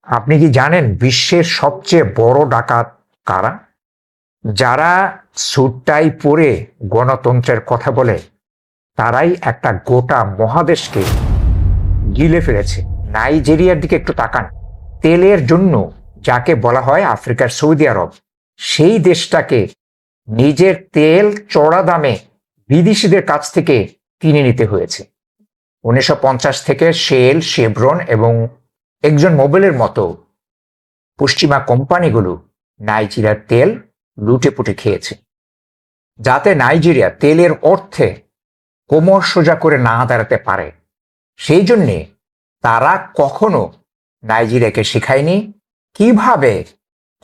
আপনি কি জানেন বিশ্বের সবচেয়ে বড় ডাকাত কারা? যারা স্যুট টাই পরে গণতন্ত্রের কথা বলে তারাই একটা গোটা মহাদেশকে গিলে ফেলেছে। নাইজেরিয়ার দিকে একটু তাকান। তেলের জন্য যাকে বলা হয় আফ্রিকার সৌদি আরব, সেই দেশটাকে নিজের তেল চড়া দামে বিদেশিদের কাছ থেকে কিনে নিতে হয়েছে। 1950 থেকে শেল, শেভরন এবং একজন মোবিলের মতো পশ্চিমা কোম্পানিগুলো নাইজেরিয়ার তেল লুটে পুটে খেয়েছে, যাতে নাইজেরিয়া তেলের অর্থে কোমর সোজা করে না দাঁড়াতে পারে। সেই জন্যে তারা কখনো নাইজেরিয়াকে শেখায়নি কিভাবে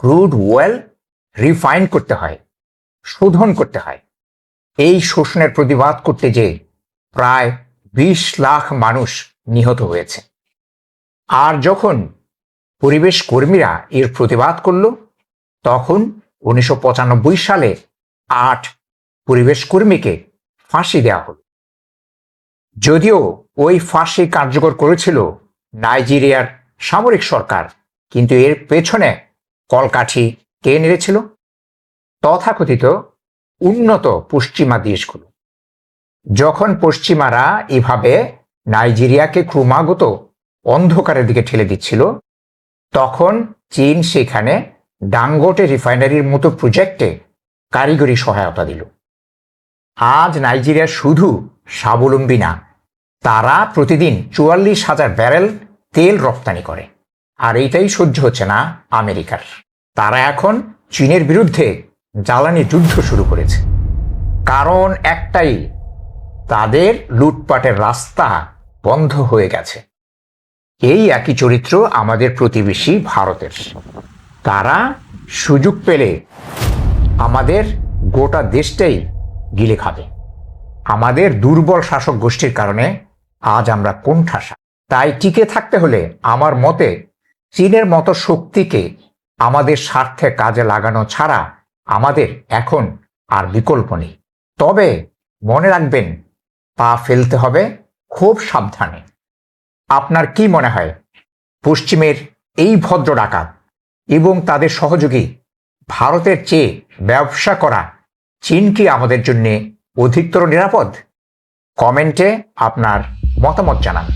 ক্রুড অয়েল রিফাইন করতে হয়, শোধন করতে হয়। এই শোষণের প্রতিবাদ করতে যে প্রায় 20 লাখ মানুষ নিহত হয়েছে। আর যখন পরিবেশ কর্মীরা এর প্রতিবাদ করল, তখন 1995 সালে 8 পরিবেশ কর্মীকে ফাঁসি দেওয়া হল। যদিও ওই ফাঁসি কার্যকর করেছিল নাইজেরিয়ার সামরিক সরকার, কিন্তু এর পেছনে কলকাঠি কে নেড়েছিল? তথাকথিত উন্নত পশ্চিমা দেশগুলো। যখন পশ্চিমারা এভাবে নাইজেরিয়াকে ক্রমাগত অন্ধকারের দিকে ঠেলে দিচ্ছিল, তখন চীন সেখানে ডাঙ্গোটে রিফাইনারির মতো প্রজেক্টে কারিগরি সহায়তা দিল। আজ নাইজেরিয়া শুধু স্বাবলম্বী না, তারা প্রতিদিন 44,000 ব্যারেল তেল রপ্তানি করে। আর এইটাই সহ্য হচ্ছে না আমেরিকার। তারা এখন চীনের বিরুদ্ধে জ্বালানি যুদ্ধ শুরু করেছে। কারণ একটাই, তাদের লুটপাটের রাস্তা বন্ধ হয়ে গেছে। এই একই চরিত্র আমাদের প্রতিবেশী ভারতের। তারা সুযোগ পেলে আমাদের গোটা দেশটাই গিলে খাবে। আমাদের দুর্বল শাসক গোষ্ঠীর কারণে আজ আমরা কোণঠাসা। তাই টিকে থাকতে হলে আমার মতে চীনের মতো শক্তিকে আমাদের স্বার্থে কাজে লাগানো ছাড়া আমাদের এখন আর বিকল্প নেই। তবে মনে রাখবেন, পা ফেলতে হবে খুব সাবধানে। আপনার কি মনে হয়, পশ্চিমের এই ভদ্র ডাকাত এবং তাদের সহযোগী ভারতের চেয়ে ব্যবসা করা চীন কি আমাদের জন্য অধিকতর নিরাপদ? কমেন্টে আপনার মতামত জানান।